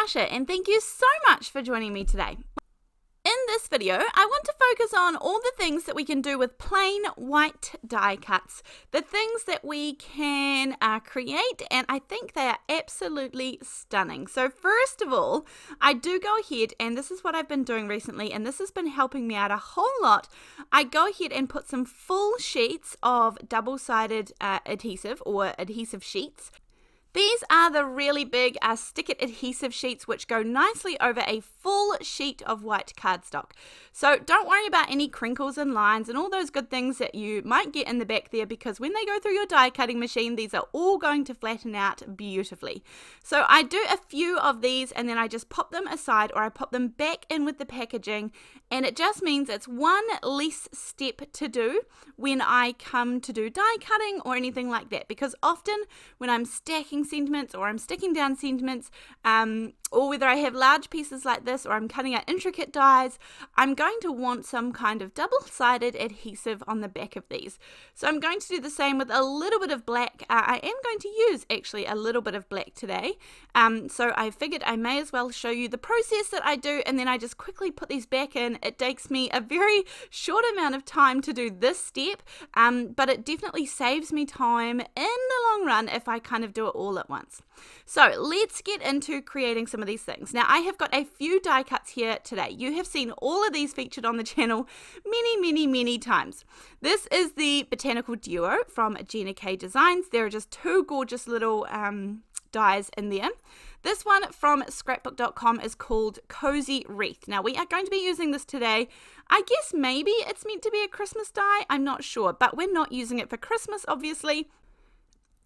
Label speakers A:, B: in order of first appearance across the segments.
A: Natasha, and thank you so much for joining me today. In this video, I want to focus on all the things that we can do with plain white die cuts, the things that we can create, and I think they are absolutely stunning. So first of all, I do go ahead, and this is what I've been doing recently, and this has been helping me out a whole lot. I go ahead and put some full sheets of double-sided adhesive or adhesive sheets. These are the really big stick-it adhesive sheets which go nicely over a full sheet of white cardstock. So don't worry about any crinkles and lines and all those good things that you might get in the back there, because when they go through your die cutting machine, these are all going to flatten out beautifully. So I do a few of these and then I just pop them aside, or I pop them back in with the packaging, and it just means it's one less step to do when I come to do die cutting or anything like that, because often when I'm stacking sentiments or I'm sticking down sentiments, or whether I have large pieces like this or I'm cutting out intricate dies, I'm going to want some kind of double-sided adhesive on the back of these. So I'm going to do the same with a little bit of black. I am going to use actually a little bit of black today, so I figured I may as well show you the process that I do, and then I just quickly put these back in. It takes me a very short amount of time to do this step, but it definitely saves me time in the long run if I kind of do it all at once. So let's get into creating some of these things. Now I have got a few die cuts here today. You have seen all of these featured on the channel many times. This is the Botanical Duo from Gina Designs. There are just two gorgeous little dies in there. This one from scrapbook.com is called Cozy Wreath. Now we are going to be using this today. I guess maybe it's meant to be a Christmas die, I'm not sure, but we're not using it for Christmas obviously.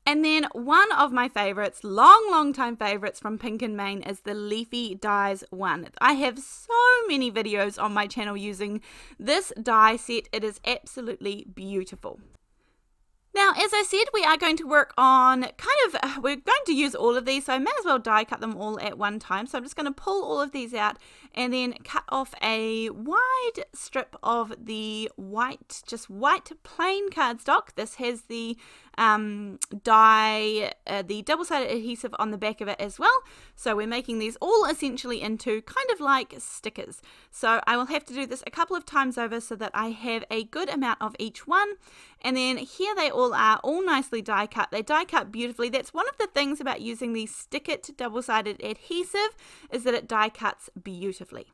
A: And then one of my favorites, long time favorites from Pink and Main, is the Leafy Dies one. I have so many videos on my channel using this die set. It is absolutely beautiful. Now, as I said, we are going to work on we're going to use all of these, so I may as well die cut them all at one time. So I'm just going to pull all of these out and then cut off a wide strip of the white plain cardstock. This has the the double-sided adhesive on the back of it as well. So we're making these all essentially into kind of like stickers. So I will have to do this a couple of times over so that I have a good amount of each one. And then here they all are, all nicely die cut. They die cut beautifully. That's one of the things about using the stick-it double-sided adhesive, is that it die cuts beautifully.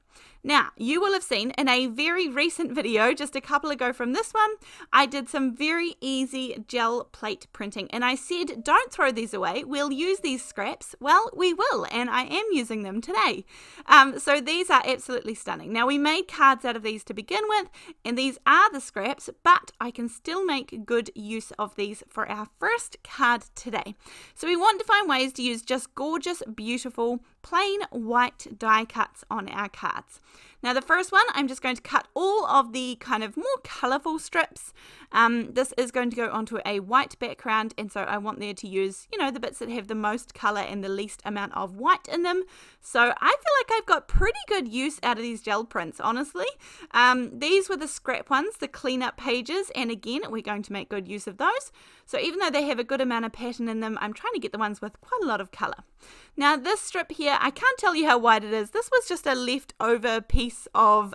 A: Now, you will have seen in a very recent video, just a couple ago from this one, I did some very easy gel plate printing, and I said, don't throw these away, we'll use these scraps. Well, we will, and I am using them today. So these are absolutely stunning. Now, we made cards out of these to begin with, and these are the scraps, but I can still make good use of these for our first card today. So we want to find ways to use just gorgeous, beautiful, plain white die cuts on our cards. Now the first one, I'm just going to cut all of the kind of more colourful strips. This is going to go onto a white background, and so I want there to use, the bits that have the most colour and the least amount of white in them. So I feel like I've got pretty good use out of these gel prints, honestly. These were the scrap ones, the cleanup pages, and again, we're going to make good use of those. So even though they have a good amount of pattern in them, I'm trying to get the ones with quite a lot of colour. Now this strip here, I can't tell you how wide it is. This was just a leftover piece of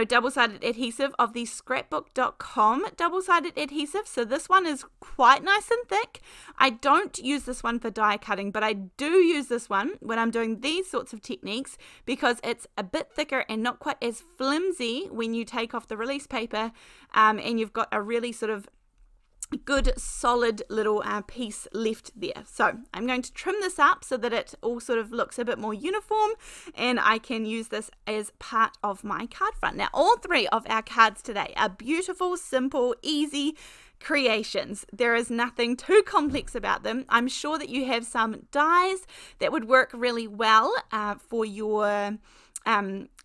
A: double-sided adhesive of the scrapbook.com double-sided adhesive. So this one is quite nice and thick. I don't use this one for die cutting, but I do use this one when I'm doing these sorts of techniques, because it's a bit thicker and not quite as flimsy when you take off the release paper, and you've got a really sort of good solid little piece left there. So I'm going to trim this up so that it all sort of looks a bit more uniform, and I can use this as part of my card front. Now all three of our cards today are beautiful, simple, easy creations. There is nothing too complex about them. I'm sure that you have some dies that would work really well for your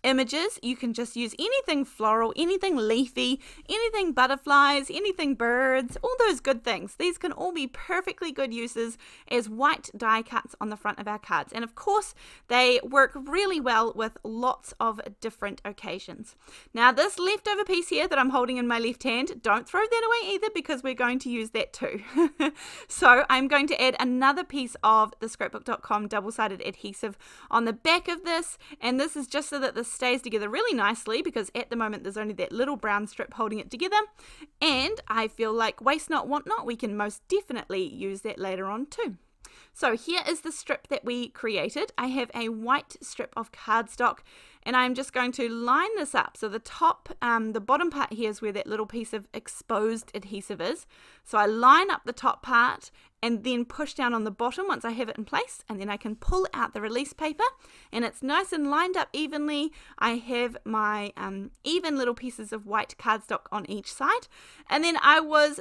A: images. You can just use anything floral, anything leafy, anything butterflies, anything birds, all those good things. These can all be perfectly good uses as white die cuts on the front of our cards. And of course, they work really well with lots of different occasions. Now, this leftover piece here that I'm holding in my left hand, don't throw that away either, because we're going to use that too. So I'm going to add another piece of the scrapbook.com double-sided adhesive on the back of this, and this is just so that this stays together really nicely, because at the moment there's only that little brown strip holding it together, and I feel like waste not, want not, we can most definitely use that later on too. So here is the strip that we created. I have a white strip of cardstock, and I'm just going to line this up. So the top, the bottom part here is where that little piece of exposed adhesive is. So I line up the top part and then push down on the bottom once I have it in place, and then I can pull out the release paper, and it's nice and lined up evenly. I have my even little pieces of white cardstock on each side, and then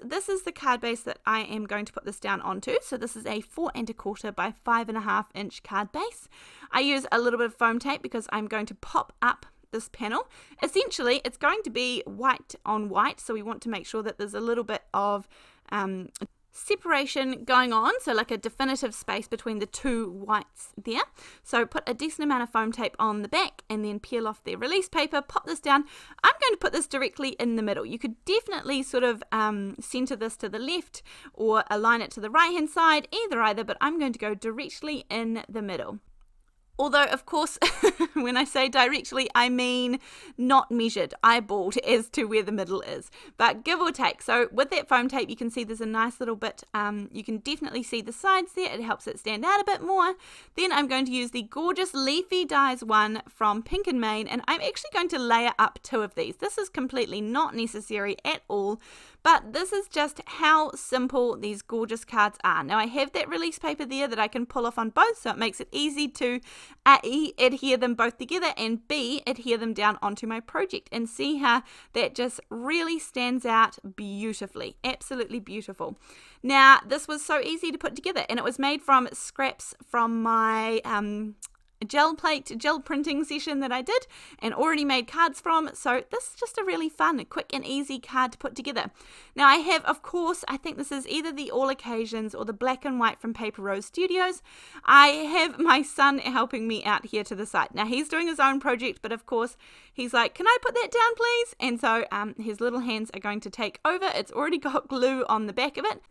A: this is the card base that I am going to put this down onto. So this is a 4 1/4 by 5.5 inch card base. I use a little bit of foam tape because I'm going to pop up this panel. Essentially, it's going to be white on white, so we want to make sure that there's a little bit of separation going on, so like a definitive space between the two whites there. So put a decent amount of foam tape on the back, and then peel off the release paper, pop this down. I'm going to put this directly in the middle. You could definitely sort of center this to the left or align it to the right hand side, either, but I'm going to go directly in the middle. Although, of course, when I say directly, I mean not measured, eyeballed as to where the middle is, but give or take. So with that foam tape, you can see there's a nice little bit, you can definitely see the sides there. It helps it stand out a bit more. Then I'm going to use the gorgeous Leafy Dyes one from Pink and Main, and I'm actually going to layer up 2 of these. This is completely not necessary at all, but this is just how simple these gorgeous cards are. Now, I have that release paper there that I can pull off on both, so it makes it easy to A, adhere them both together, and B, adhere them down onto my project, and see how that just really stands out beautifully. Absolutely beautiful. Now, this was so easy to put together, and it was made from scraps from my gel printing session that I did and already made cards from. So this is just a really fun, quick and easy card to put together. Now I have, of course, I think this is either the All Occasions or the black and white from Paper Rose Studios. I have my son helping me out here to the side. Now he's doing his own project, but of course he's like, can I put that down please? And so his little hands are going to take over. It's already got glue on the back of it.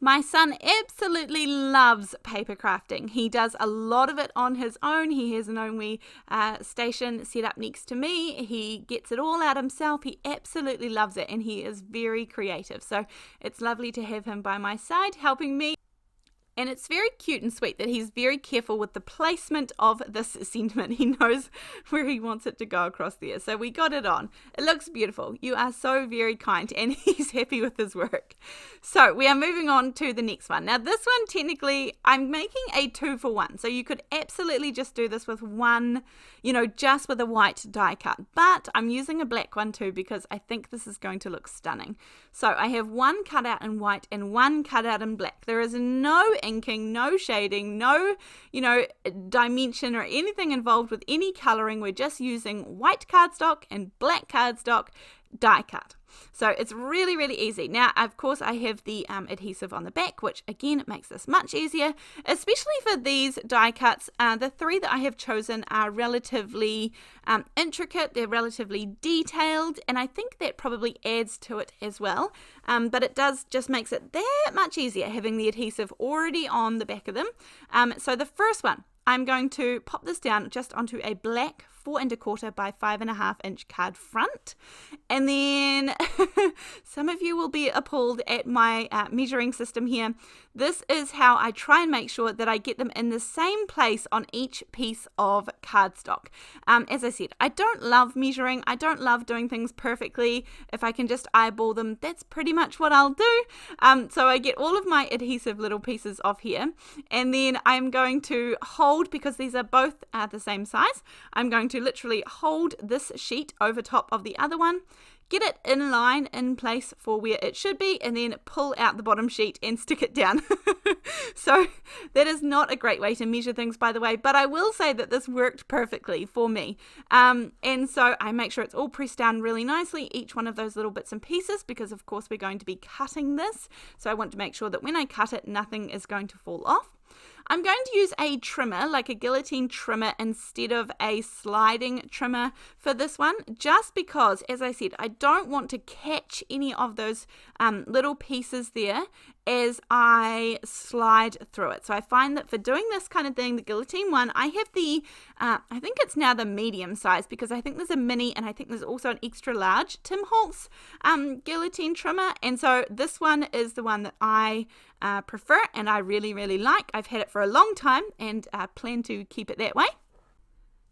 A: My son absolutely loves paper crafting. He does a lot of it on his own. He has an own wee station set up next to me. He gets it all out himself. He absolutely loves it, and he is very creative. So it's lovely to have him by my side helping me. And it's very cute and sweet that he's very careful with the placement of this sentiment. He knows where he wants it to go across there. So we got it on. It looks beautiful. You are so very kind, and he's happy with his work. So we are moving on to the next one. Now this one, technically, I'm making a 2-for-1. So you could absolutely just do this with one, just with a white die cut. But I'm using a black one too, because I think this is going to look stunning. So I have one cut out in white and one cut out in black. There is no inking, no shading, no, dimension or anything involved with any coloring. We're just using white cardstock and black cardstock die cut. So it's really, really easy. Now, of course, I have the adhesive on the back, which again, it makes this much easier, especially for these die cuts. The 3 that I have chosen are relatively intricate. They're relatively detailed, and I think that probably adds to it as well. But it just makes it that much easier having the adhesive already on the back of them. So the first one, I'm going to pop this down just onto a black 4 1/4 by 5.5 inch card front, and then some of you will be appalled at my measuring system here. This is how I try and make sure that I get them in the same place on each piece of cardstock. As I said, I don't love measuring. I don't love doing things perfectly. If I can just eyeball them, that's pretty much what I'll do. So I get all of my adhesive little pieces off here, and then I'm going to hold, because these are both the same size, I'm going to literally hold this sheet over top of the other one, get it in line, in place for where it should be, and then pull out the bottom sheet and stick it down. So that is not a great way to measure things, by the way, but I will say that this worked perfectly for me. And so I make sure it's all pressed down really nicely, each one of those little bits and pieces, because of course we're going to be cutting this. So I want to make sure that when I cut it, nothing is going to fall off. I'm going to use a trimmer, like a guillotine trimmer, instead of a sliding trimmer for this one, just because, as I said, I don't want to catch any of those little pieces there as I slide through it. So I find that for doing this kind of thing, the guillotine one, I have the, I think it's now the medium size, because I think there's a mini and I think there's also an extra large Tim Holtz guillotine trimmer. And so this one is the one that I prefer and I really, really like. I've had it for a long time and plan to keep it that way.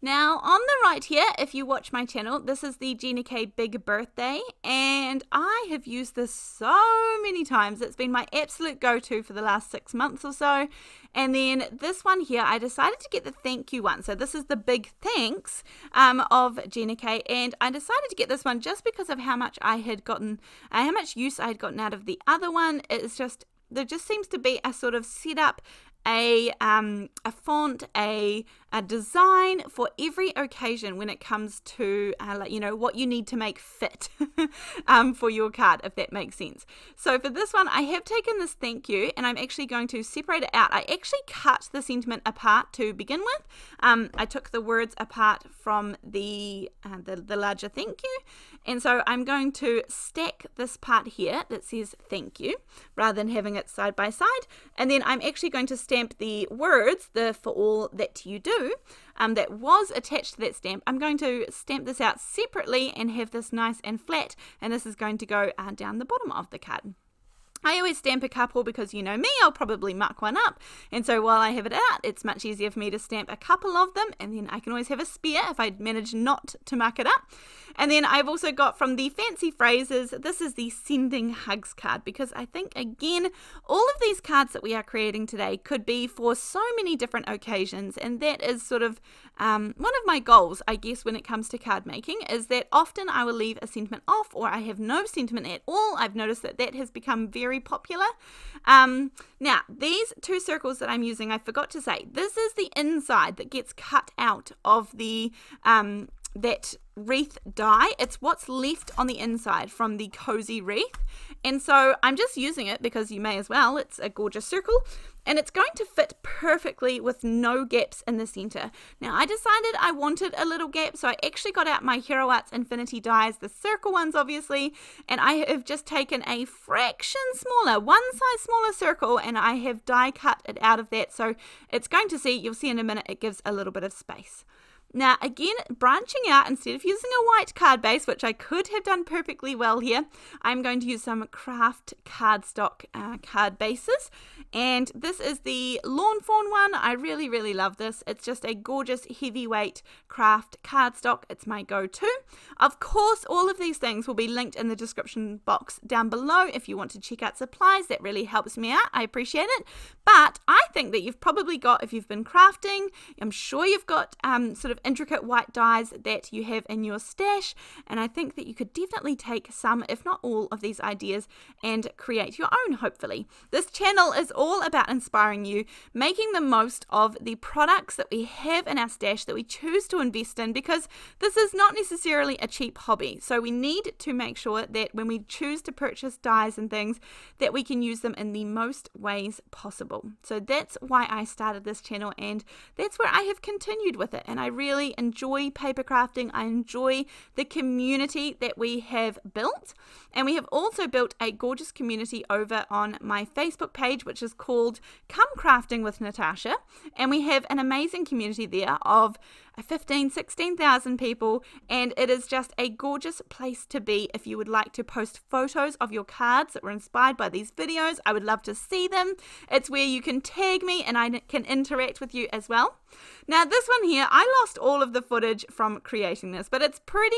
A: Now on the right here, if you watch my channel, this is the Gina K Big Birthday, and I have used this so many times. It's been my absolute go-to for the last 6 months or so. And then this one here, I decided to get the thank you one. So this is the big thanks of Gina K, and I decided to get this one just because of how much I had gotten, how much use I had gotten out of the other one. It's just, there just seems to be a sort of setup, a font, a design for every occasion when it comes to like, you know, what you need to make fit for your card, if that makes sense. So for this one, I have taken this thank you and I'm actually going to separate it out. I actually cut the sentiment apart to begin with. I took the words apart from the larger thank you, and so I'm going to stack this part here that says thank you rather than having it side by side, and then I'm actually going to stamp the words, the for all that you do, that was attached to that stamp. I'm going to stamp this out separately and have this nice and flat, and this is going to go down the bottom of the card. I always stamp a couple because, you know me, I'll probably muck one up, and so while I have it out, it's much easier for me to stamp a couple of them, and then I can always have a spare if I manage not to muck it up. And then I've also got from the Fancy Phrases, this is the Sending Hugs card, because I think, again, all of these cards that we are creating today could be for so many different occasions, and that is sort of one of my goals, I guess, when it comes to card making, is that often I will leave a sentiment off, or I have no sentiment at all. I've noticed that that has become very popular. Now, these two circles that I'm using, I forgot to say, this is the inside that gets cut out of the that wreath die. It's what's left on the inside from the cozy wreath, and so I'm just using it because you may as well. It's a gorgeous circle, and it's going to fit perfectly with no gaps in the center. Now I decided I wanted a little gap, so I actually got out my Hero Arts Infinity dies, the circle ones obviously, and I have just taken a fraction smaller, one size smaller circle, and I have die cut it out of that, so it's going to see, you'll see in a minute, it gives a little bit of space. Now again, branching out, instead of using a white card base, which I could have done perfectly well here, I'm going to use some craft cardstock card bases, and this is the Lawn Fawn one. I really, really love this. It's just a gorgeous heavyweight craft cardstock. It's my go-to. Of course, all of these things will be linked in the description box down below if you want to check out supplies. That really helps me out. I appreciate it. But I think that you've probably got, if you've been crafting, I'm sure you've got sort of intricate white dies that you have in your stash, and I think that you could definitely take some, if not all, of these ideas and create your own, hopefully. This channel is all about inspiring you, making the most of the products that we have in our stash that we choose to invest in, because this is not necessarily a cheap hobby, so we need to make sure that when we choose to purchase dies and things, that we can use them in the most ways possible. So that's why I started this channel, and that's where I have continued with it, and I really enjoy paper crafting. I enjoy the community that we have built, and we have also built a gorgeous community over on my Facebook page, which is called Come Crafting with Natasha, and we have an amazing community there of 16,000 people, and it is just a gorgeous place to be if you would like to post photos of your cards that were inspired by these videos. I would love to see them. It's where you can tag me and I can interact with you as well. Now this one here, I lost all of the footage from creating this, but it's pretty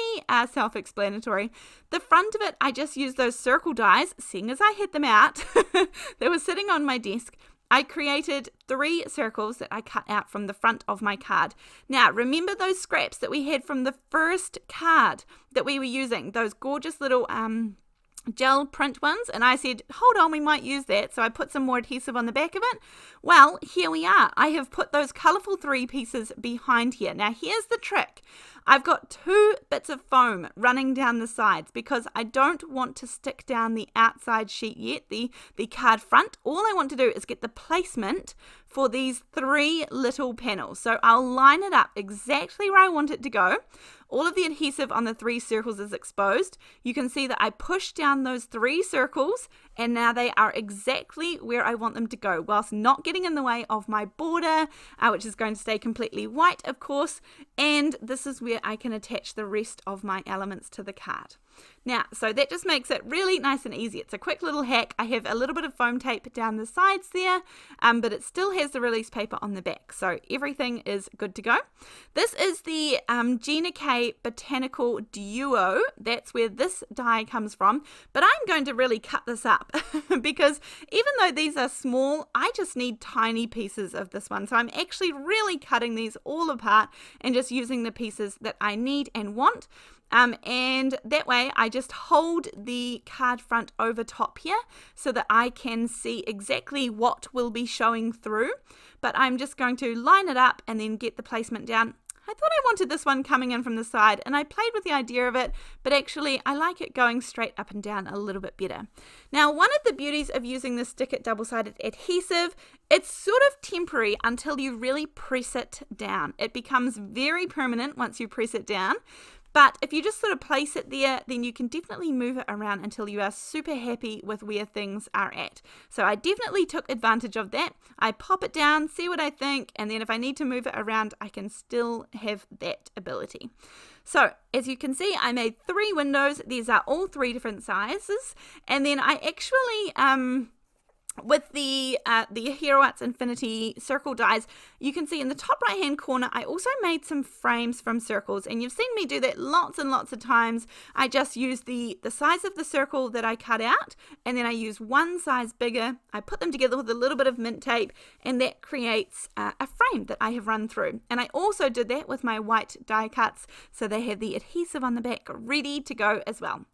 A: self-explanatory. The front of it, I just used those circle dies, seeing as I had them out. They were sitting on my desk. I created 3 circles that I cut out from the front of my card. Now, remember those scraps that we had from the first card that we were using, those gorgeous little gel print ones, and I said, hold on, we might use that, so I put some more adhesive on the back of it. Well, here we are. I have put those colourful 3 pieces behind here. Now, here's the trick. I've got 2 bits of foam running down the sides because I don't want to stick down the outside sheet yet, the card front. All I want to do is get the placement for these 3 little panels. So I'll line it up exactly where I want it to go. All of the adhesive on the 3 circles is exposed. You can see that I pushed down those 3 circles and now they are exactly where I want them to go, whilst not getting in the way of my border, which is going to stay completely white, of course. And this is where I can attach the rest of my elements to the card. Now, so that just makes it really nice and easy. It's a quick little hack. I have a little bit of foam tape down the sides there, but it still has the release paper on the back. So everything is good to go. This is the Gina Botanical Duo. That's where this die comes from. But I'm going to really cut this up because even though these are small, I just need tiny pieces of this one. So I'm actually really cutting these all apart and just using the pieces that I need and want. And that way I just hold the card front over top here so that I can see exactly what will be showing through. But I'm just going to line it up and then get the placement down. I thought I wanted this one coming in from the side, and I played with the idea of it, but actually I like it going straight up and down a little bit better. Now, one of the beauties of using the Stick It double-sided adhesive, it's sort of temporary until you really press it down. It becomes very permanent once you press it down. But if you just sort of place it there, then you can definitely move it around until you are super happy with where things are at. So I definitely took advantage of that. I pop it down, see what I think, and then if I need to move it around, I can still have that ability. So as you can see, I made 3 windows. These are all 3 different sizes. And then I actually, with the Hero Arts Infinity circle dies, you can see in the top right hand corner I also made some frames from circles, and you've seen me do that lots and lots of times. I just use the size of the circle that I cut out, and then I use one size bigger. I put them together with a little bit of mint tape, and that creates a frame that I have run through. And I also did that with my white die cuts, so they have the adhesive on the back ready to go as well.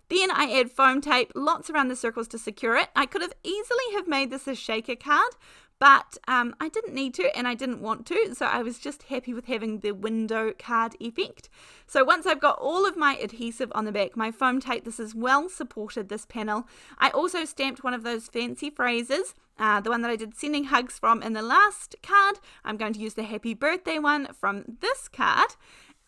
A: Then I add foam tape, lots around the circles to secure it. I could have easily have made this a shaker card, but I didn't need to and I didn't want to, so I was just happy with having the window card effect. So once I've got all of my adhesive on the back, my foam tape, this is well supported, this panel. I also stamped one of those fancy phrases, the one that I did sending hugs from in the last card. I'm going to use the happy birthday one from this card.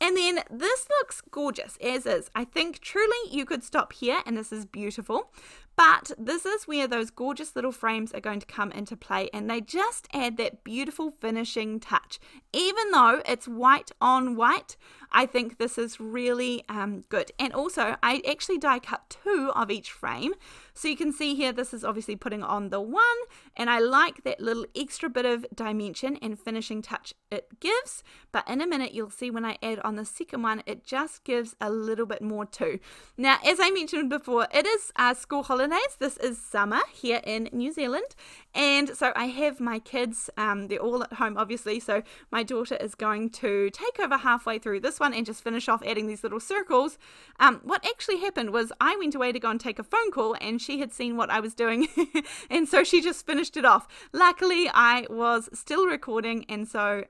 A: And then this looks gorgeous as is. I think truly you could stop here and this is beautiful. But this is where those gorgeous little frames are going to come into play, and they just add that beautiful finishing touch. Even though it's white on white, I think this is really good. And also, I actually die cut 2 of each frame. So you can see here, this is obviously putting on the one, and I like that little extra bit of dimension and finishing touch it gives. But in a minute, you'll see when I add on the second one, it just gives a little bit more too. Now, as I mentioned before, it is school holidays. This is summer here in New Zealand, and so I have my kids, they're all at home obviously, so my daughter is going to take over halfway through this one and just finish off adding these little circles. What actually happened was I went away to go and take a phone call, and she had seen what I was doing and so she just finished it off. Luckily I was still recording, and so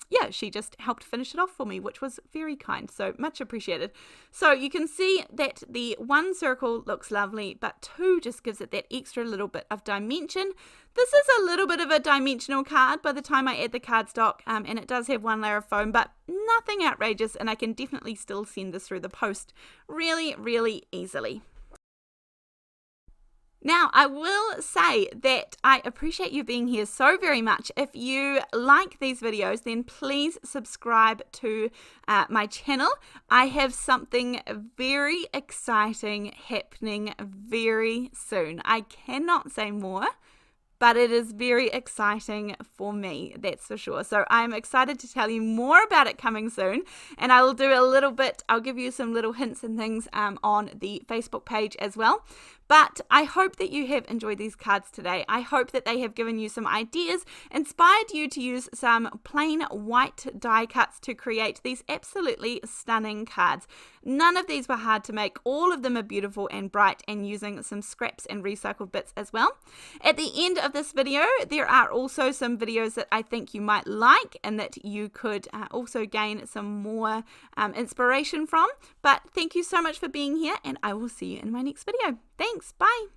A: yeah, she just helped finish it off for me, which was very kind, so much appreciated. So you can see that the one circle looks lovely, but 2 just gives it that extra little bit of dimension. This is a little bit of a dimensional card by the time I add the cardstock, and it does have 1 layer of foam, but nothing outrageous, and I can definitely still send this through the post really, really easily. Now, I will say that I appreciate you being here so very much. If you like these videos, then please subscribe to my channel. I have something very exciting happening very soon. I cannot say more, but it is very exciting for me, that's for sure. So I'm excited to tell you more about it coming soon, and I will do a little bit, I'll give you some little hints and things on the Facebook page as well. But I hope that you have enjoyed these cards today. I hope that they have given you some ideas, inspired you to use some plain white die cuts to create these absolutely stunning cards. None of these were hard to make. All of them are beautiful and bright, and using some scraps and recycled bits as well. At the end of this video, there are also some videos that I think you might like and that you could also gain some more inspiration from. But thank you so much for being here, and I will see you in my next video. Thanks. Bye.